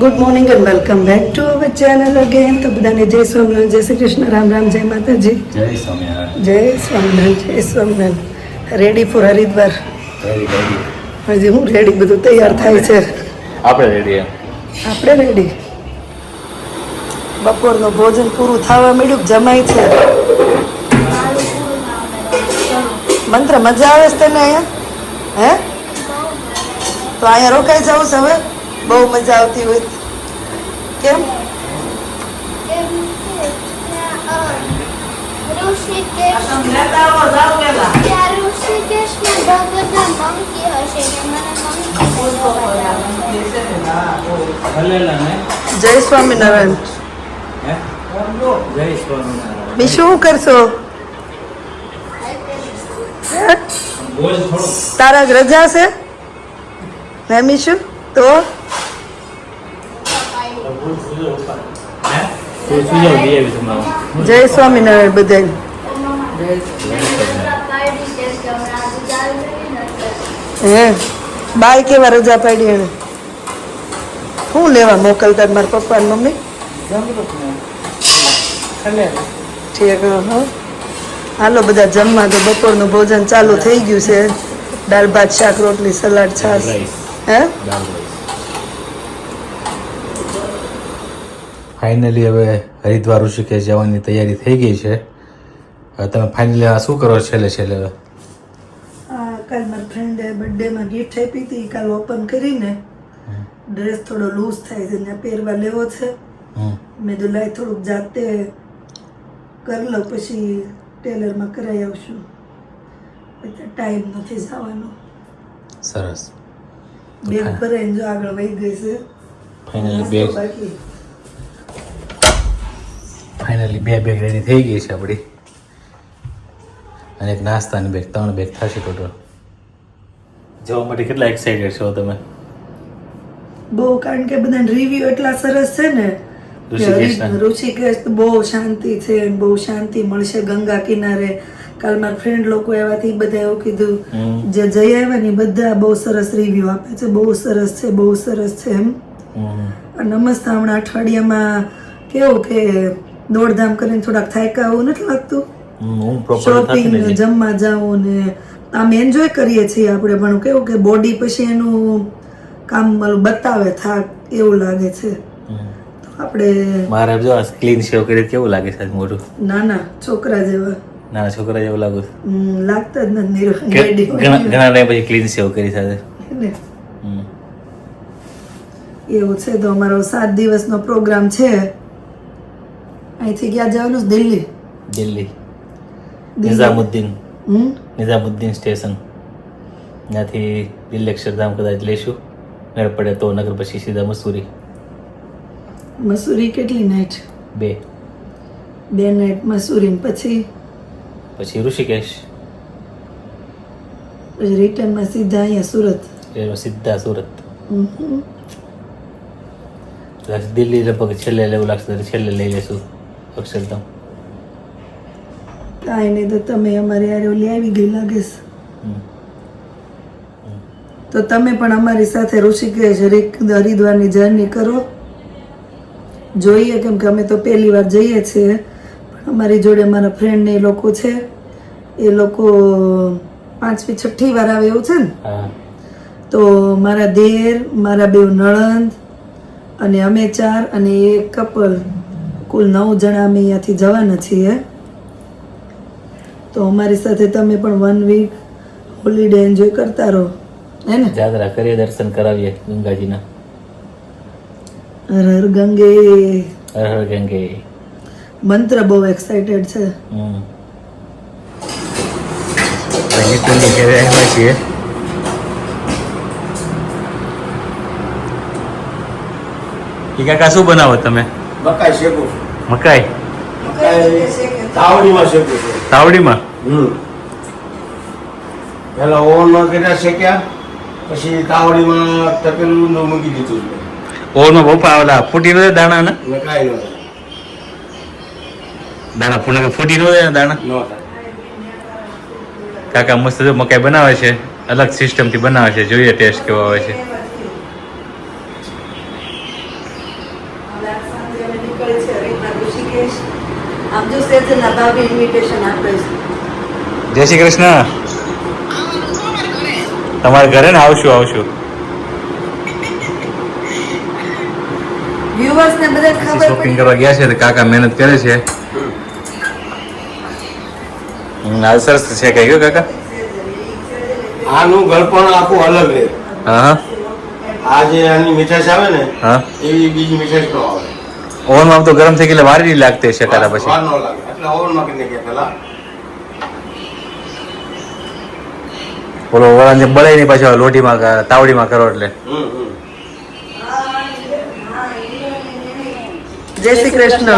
Good morning and welcome back to our channel again. તો બધાને જય સ્વામિનારાયણ, જય શ્રી કૃષ્ણ, રામ રામ, જય માતાજી, જય સ્વામિનારાયણ. જય સ્વામિનારાયણ, જય સ્વામિનારાયણ. Ready for Haridwar? હજી હું રેડી, બધું તૈયાર થાય છે. આપણે રેડી. આપણે રેડી. બપોરનું ભોજન પૂરું થવા મળ્યું, જમાય છે. મંત્ર મજા આવે છે તને અહીંયા? હે તો અહીંયા રોકાઈ જાવ છે હવે? બહુ મજા આવતી હોય. કેમ? જય સ્વામિનારાયણ. બી શું કરશો? તારા જ રજા છે ને મીશું? તો જય સ્વામિનારાયણ બધાને. હે બાય કેવા રજા પાડી એને? શું લેવા મોકલતા મારા પપ્પા ને મમ્મી? ઠીક. હા હાલો બધા જમવા. તો બપોરનું ભોજન ચાલુ થઈ ગયું છે. દાળ ભાત, શાક, રોટલી, સલાડ, છાશ. હે ફાઇનલી હવે હરિદ્વાર ઋષિકેશ જવાની તૈયારી થઈ ગઈ છે. હવે તમે ફાઇનલી આ શું કરો છેલ્લે છેલ્લે? હવે કાલ મારા ફ્રેન્ડે બર્થડેમાં ગિફ્ટ આપી હતી, કાલ ઓપન કરીને ડ્રેસ થોડો લૂઝ થાય છે ને પહેરવા લેવો છે. મેં તો લાઈ થોડુંક જાતે કરી લઉં, પછી ટેલરમાં કરાવી આવશું. ટાઈમ નથી જવાનો. સરસ. બેગ ભરાઈને જો આગળ વહી ગઈ છે. ફાઇનલી બે બેગ રેડી થઈ ગઈ છે આપણી, અને એક નાસ્તાની બેગ, 3 બેગ થશે ટોટલ. જવા માટે કેટલા એક્સાઇટેડ છો તમે? બહુ, કારણ કે બધા રિવ્યુ એટલા સરસ છે ને. ઋષિકેશ તો બહુ શાંતિ છે, બહુ શાંતિ મળશે ગંગા કિનારે. કાલ મારા ફ્રેન્ડ લોકો એવાથી બધા એવું કીધું, જે જઈ આવ્યા ને બધા બહુ સરસ રિવ્યુ આપે છે. બહુ સરસ છે, બહુ સરસ છે એમ. અને મસ્ત હમણાં અઠવાડિયામાં કેવું કે દોડધામ કરીને થોડાક થાક્યા એવું નથી લાગતું? શોપિંગ ને જમવા જાવું ને આમ એન્જોય કરીએ છીએ આપણે, પણ કેવું કે બોડી પછી એનું કામ બતાવે, થાક એવું લાગે છે. તો આપણે મારા જો ક્લીન શેવ કરી કેવું લાગે છે મોઢું? નાના છોકરા જેવા. નાના છોકરા જેવું લાગુ લાગતા જ નથી. ઘણા ટાઈમ પછી ક્લીન શેવ કરી સાથે એવું છે. તો અમારો 7 દિવસનો પ્રોગ્રામ છે. અહીંથી ક્યાં જવાનું છે? દિલ્હી. નિઝામુદ્દીન સ્ટેશન. ત્યાંથી દિલ્હી અક્ષરધામ કદાચ લઈશું, મેળ પડે તો, નગર પછી સીધા મસૂરી. કેટલી નાઈટ? 2 નાઈટ મસૂરી, પછી ઋષિકેશ, પછી રિટર્નમાં સીધા અહીંયા સુરત. દિલ્હી લગભગ છેલ્લે લેવું લાગશે, છેલ્લે લઈ લેશું અક્ષરધામ. કાંઈ નહીં, તો તમે અમારી યારે ઓલી આવી ગઈ લાગે છે. તો તમે પણ અમારી સાથે ઋષિકેશ હરિદ્વારની જર્ની કરો, જોઈએ. કેમ કે અમે તો પહેલી વાર જઈએ છીએ, પણ અમારી જોડે મારા ફ્રેન્ડ ને એ લોકો છે, એ લોકો 5મી 6ઠી વાર આવે એવું છે ને. તો મારા દેર, મારા 2 નણંદ અને અમે 4 અને એક કપલ, કુલ 9 જણા અમે અહીંયાથી જવાના છીએ. તો અમારી સાથે તમે પણ 1 વીક હોલિડે એન્જોય કરતા રહો, હે ને? જાત્રા કરીએ, દર્શન કરાવીએ ગંગાજીના. હર હર ગંગે. હર હર ગંગે. મંત્ર બહુ એક્સાઇટેડ છે. કાકા શું બનાવો તમે? મકાઈ શેકું. મકાઈ તાવડીમાં શેકું છું. તાવડીમાં? પેલા ઓવનમાં કર્યા શેક્યા, પછી તાવડીમાં તપેલું મૂકી દીધું છે. ઓવનમાં પપ્પા ઓલા ફૂટી નો દાણા ને? કાંઈ ન દાણા ફૂટી નો દાણા? થાય. કાકા મસ્ત જો મકાઈ બનાવે છે, અલગ સિસ્ટમથી બનાવે છે, જોઈએ ટેસ્ટ કેવો આવે છે. સાંજે અમે નીકળી છે હરિદ્વાર ઋષિકેશ. આમ જો સેજલના ભાભી ઇન્વિટેશન આપે છે. જય શ્રી કૃષ્ણ. તમારા ઘરે ને આવશું. વ્યુઅર્સ ને બધા ખબર શોપિંગ કરવા ગયા છે તો કાકા મહેનત કરે છે. હાલ સરસ છે કઈ ગયો કાકા. આનું ગળપણ આખું અલગ રહે. હા આ જે આની મીઠાશ આવે ને હા. એવી બીજી મીઠાશ ન આવે. ઓવનમાં તો ગરમ થઈ ગયેલા વાર નહીં લાગતી છે કાકા પછી. વાર ન લાગે એટલે ઓવનમાં કરી નાખીએ પેલા. બોલો વળાને જે બળે નહીં પાછો લોટીમાં તાવડીમાં કરો એટલે. જય શ્રી કૃષ્ણ.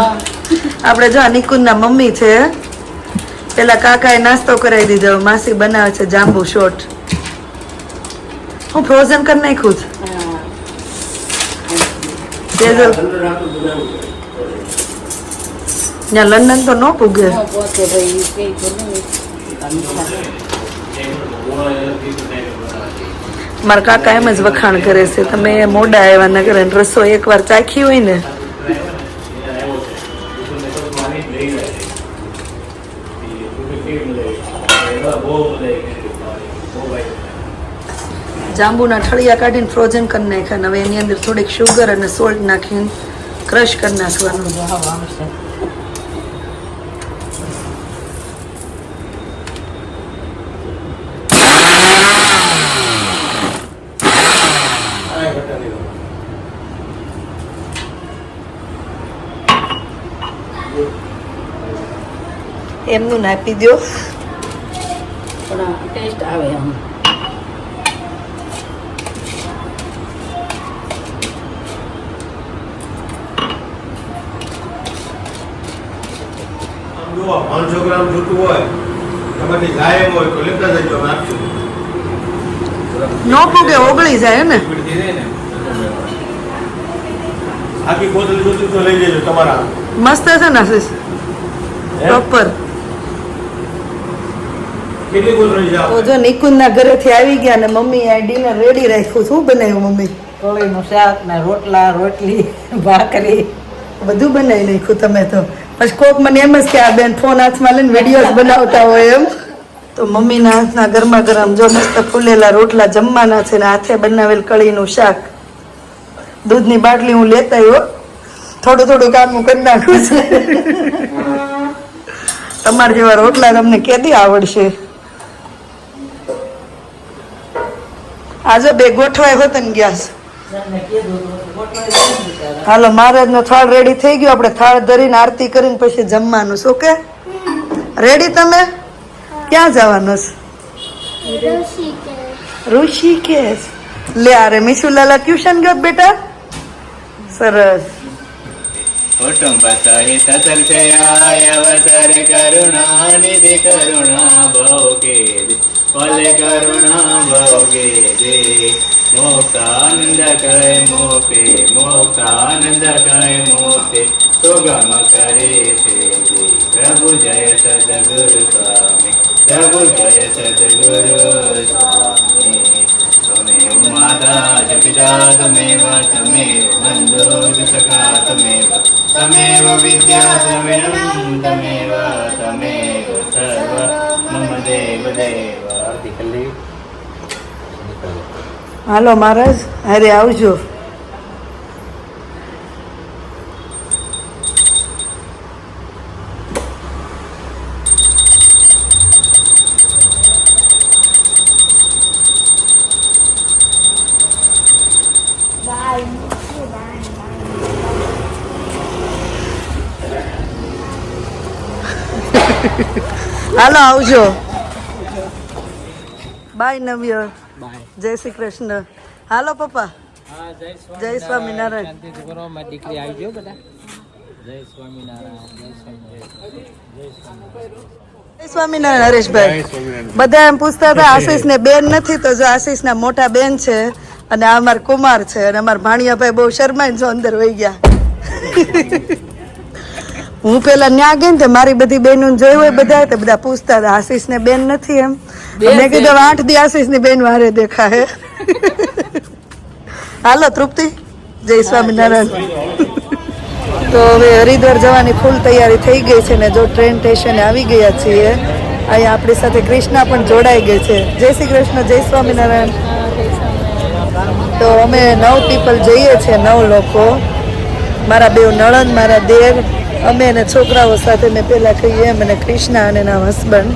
આપણે જો નિકુંજના મમ્મી છે. પેલા કાકાએ નાસ્તો કરાવી દીધો. માસી બનાવે છે જાંબુ શોટ. હું ફ્રોઝન કરી નાખ્યું છે. ત્યાં લંડન તો ન પૂગે. મારા કાકા એમ જ વખાણ કરે છે તમે મોડા આવ્યા ન કરે રસો એકવાર ચાખી હોય ને. જાંબુના ઠળિયા કાઢીને ફ્રોઝન કરી નાખ્યા. હવે એની અંદર થોડીક શુગર અને સોલ્ટ નાખીને ક્રશ કરી નાખવાનું. એમનું નાપી દો. ટેસ્ટ આવે આમ. જુઓ 500 ગ્રામ જૂઠું હોય એમાંથી ગાયબ હોય તો લેતા જજો આપશું. નો પૂગે ઓગળી જાય ને. આખી કોથળી જૂઠું તો લઈ જજો તમારા. મસ્ત છે ને આશીષ પ્રોપર. કેટલી કોથળી જાવ? તો જો નિકુંજના ઘરેથી આવી ગયા ને મમ્મી આ ડિનર રેડી રાખ્યું. શું બનાવ્યું મમ્મી? કોળીનું શાક ને રોટલા રોટલી ભાખરી બધું બનાવી નાખ્યું તમે તો. પછી કોક મને એમ જ કે આ બેન ફોન હાથમાં લઈને વિડીયોઝ બનાવતા હોય એમ. તો મમ્મીના હાથના ગરમા ગરમ જો મસ્ત ફૂલેલા રોટલા જમવાના છે ને હાથે બનાવેલ કળીનું શાક. દૂધની બાટલી હું લેતા આવ્યો. થોડું કામ હું કરી નાખું છું. તમારા જેવા રોટલા તમને કેદી આવડશે? આજે બે ગોઠવાય હોત ને ગેસ. હાલો મહારાજનો થાળ રેડી થઈ ગયો. આપણે થાળ ધરીને આરતી કરીને પછી જમવાનું. શું કે રેડી તમે? ક્યાં જવાનું છે? ઋષિકેશ. લે અરે મિશુલાલા ટ્યુશન ગયો બેટા. સરસ. કુટુંબ સહિત અવસર કરુણાનિધિ કરુણા ભોગે ફલ કરુણા ભોગે દે મોક્ષાનંદ કહે મોકે મોક્ષાનંદ કહે મોકે સુગમ કરે છે પ્રભુ જય સદગુરુ સ્વામી પ્રભુ જય સદગુરુ સ્વામી તમેવ માતા જ પિતા તમેવ બંધો જ સખા તમેવ વિદ્યા દ્રવિણમ તમેવ સર્વ મમ દેવ દેવ. આરતી કરી લેવી. હાલો મહારાજ અરે આવજો. હાલો આવજો. બાય નવ્ય. જય શ્રી કૃષ્ણ. હાલો પપ્પા. જય સ્વામિનારાયણ. દીકરી આવી ગયો બધા. જય સ્વામિનારાયણ. જય સ્વામિનારાયણ હરેશભાઈ. બધા એમ પૂછતા હતા આશીષ ને બેન નથી તો જો આશીષ ના મોટા બેન છે અને આ અમાર કુમાર છે અને અમારા ભાણિયાભાઈ બહુ શરમાઈને જો અંદર વહી ગયા. હું પેલા ન્યા ગઈ ને તે મારી બધી બહેનો જોઈ હોય બધા તો બધા પૂછતા હતા આશીષ ને બેન નથી એમ. મેં કીધું 8 દી આશીષ ની બેન વારે દેખાય. હાલો તૃપ્તિ. જય સ્વામિનારાયણ. તો હવે હરિદ્વાર જવાની ફૂલ તૈયારી થઈ ગઈ છે ને જો ટ્રેન સ્ટેશને આવી ગયા છીએ. અહીંયા આપણી સાથે કૃષ્ણા પણ જોડાઈ ગઈ છે. જય શ્રી કૃષ્ણ, જય સ્વામિનારાયણ. તો અમે 9 પીપલ જઈએ છીએ, 9 લોકો. મારા 2 નણંદ, મારા દેર, અમે અને છોકરાઓ સાથે મેં પહેલાં કહીએ એમ, અને કૃષ્ણા અને એના હસબન્ડ.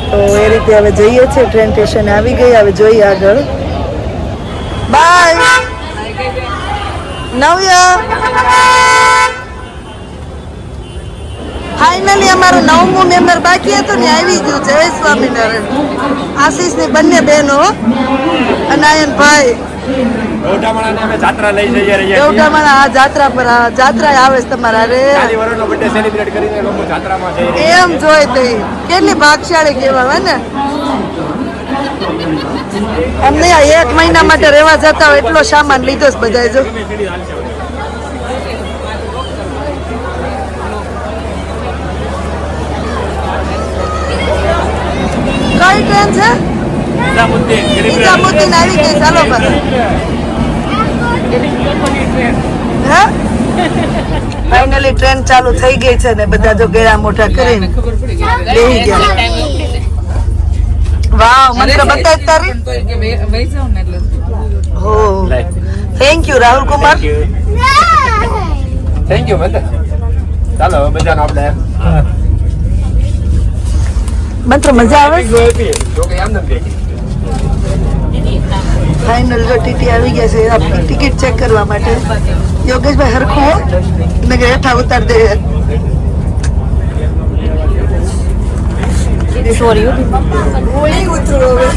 તો એ રીતે હવે જઈએ છીએ. ટ્રેન સ્ટેશને આવી ગઈ, હવે જોઈએ આગળ. બાય નવ્ય. ફાઇનલી અમારું 9મું મેમ્બર બાકી હતું ને આવી ગયું. જય સ્વામિનારાયણ. આશીષ ની બંને બહેનો અનાયન ભાઈ ગૌઠામાળાને અમે જાત્રા લઈ જઈએ રહ્યા છીએ. ગૌઠામાળા આ જાત્રા પર આ જાત્રા આવે છે તમારા રે ચાલી વર્ષનો બર્થડે સેલિબ્રેટ કરીને લોકો જાત્રામાં જઈ રહ્યા એમ જોઈ તે કેટલી ભાગશાળી કહેવાય ને. અમને આ 1 મહિના માટે રહેવા જતા હોય એટલો સામાન લીધો છે બધાએ. જો કઈ ટ્રેન છે? નિઝામુદ્દીન આવી ગઈ. ચાલો બસ. હે ફાઇનલી ટ્રેન ચાલુ થઈ ગઈ છે ને બધા જો ગેરા મોટા કરીને બેહી ગયા. વાવ, મંત્ર બતાય તારી. હો thank you Rahul Kumar. Thank you Mandar. ચાલો હવે બધાને આપણે મંત્ર મજા આવે. જો કે આમ નમ દેખી ફાઇનલ જો ટીટી આવી ગયા છે આપણી ટિકિટ ચેક કરવા માટે. યોગેશભાઈ હરખો ને હેઠા ઉતાર દે. સોરી ઓલી ઉતરો હવે.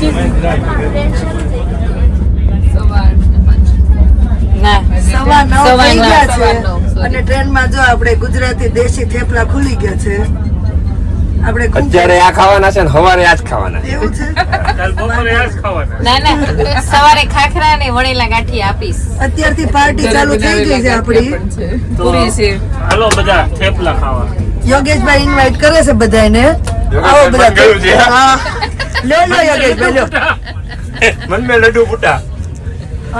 સવા 9 થઈ ગયા છે અને ટ્રેનમાં જો આપણે ગુજરાતી દેશી થેપલા ખુલી ગયા છે. આપણે અત્યારે આ ખાવાના છે ને સવારે આ જ ખાવાના. એવું છે. ના સવારે ખાખરા ને વણેલા ગાંઠી આપીશ. અત્યારથી પાર્ટી ચાલુ થઈ ગઈ છે આપણી. પૂરી છે. હાલો બધા થેપલા ખાવા. યોગેશભાઈ ઇન્વાઇટ કરે છે બધાને. આવો બધા. હા લ્યો લ્યો યોગેશભાઈ લ્યો. મન મે લડ્ડુ ફૂટા.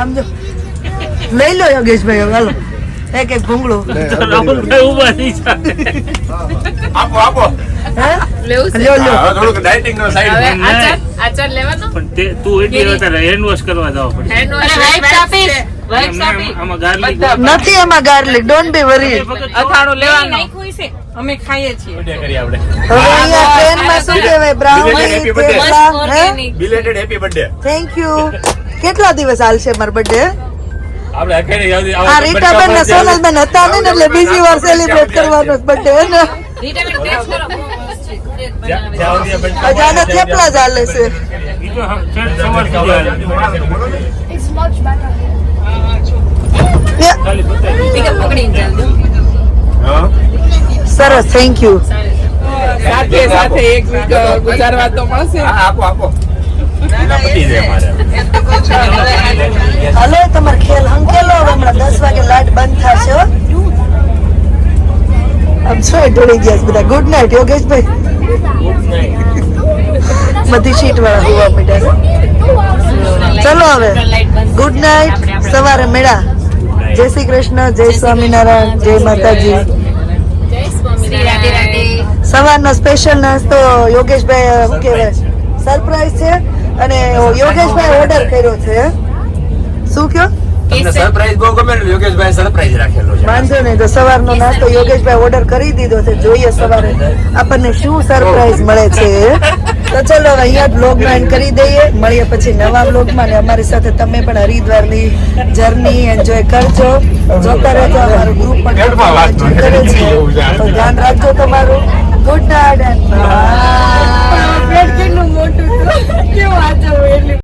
આમ જો લઈ લો યોગેશભાઈ હવે હાલો એક ભૂંગળો. રાહુલભાઈ ઉભા થઈ જાય. આપો આપો. હે લેવું છે. લ્યો લ્યો. હવે થોડુંક ડાયટિંગ નો હવે સાઈડ. આચાર લેવાનો. પણ તું એટલી વધારે હેન્ડ વોશ કરવા જાવ પડે. હેન્ડ વોશ વાઇપ્સ આપીશ. વાઇપ્સ આપી. આમાં ગાર્લિક નથી એમાં ગાર્લિક, ડોન્ટ બી વરી. અથાણું લેવાનું. અમે ખાઈએ છીએ. કરી આપણે. હવે અહીંયા ટ્રેનમાં શું કહેવાય બ્રાઉની Happy birthday. થેપલા. હે બિલેટેડ હેપી બર્થડે. Thank you. કેટલા દિવસ હાલશે મારો બર્થડે? આપણે અકેડે આ રીટાબેન ને સોનલબેન હતા ને એટલે બીજી વાર સેલિબ્રેટ કરવાનો બર્થડે હે ને. રીટાબેન ટેસ્ટ કરો. અજાને થેપલા જ હાલે છે. ઈ તો સવાર સુધી હાલે. ખાલી બતાવી. પિકઅપ પકડીને ચાલજો. હા સરસ થેન્ક યુ. સાથે સાથે એક વીક ગુજારવા તો મળશે. આપો આપો. પતી જાય મારે. હલો તમારે ખેલ હંકેલો હવે હમણાં 10 વાગે લાઈટ બંધ થશે હો. આમ છો ઢોળી ગયા છે બધા. ગુડ નાઇટ યોગેશભાઈ. બધી સીટ વાળા હોવા માંડ્યા છે. ચલો હવે ગુડ નાઇટ. સવારે મેળા. જય શ્રી કૃષ્ણ, જય સ્વામિનારાયણ, જય માતાજી. શ્રી રાધે રાધે. સવારનો સ્પેશિયલ નાસ્તો યોગેશભાઈ શું કહેવાય સરપ્રાઈઝ છે અને યોગેશભાઈ ઓર્ડર કર્યો છે. શું કયો? તમને સરપ્રાઈઝ બહુ ગમે ને યોગેશભાઈ સરપ્રાઈઝ રાખેલો છે. વાંધો નહીં તો સવારનો નાસ્તો યોગેશભાઈ ઓર્ડર કરી દીધો છે. જોઈએ સવારે આપણને શું સરપ્રાઈઝ મળે છે. તો ચલો હવે અહીંયા બ્લોગમાં એન્ડ કરી દઈએ. મળીએ પછી નવા બ્લોગમાં. ને અમારી સાથે તમે પણ હરિદ્વારની જર્ની એન્જોય કરજો. જોતા રહેજો. અમારું ગ્રુપ પણ કરે છે તો ધ્યાન રાખજો.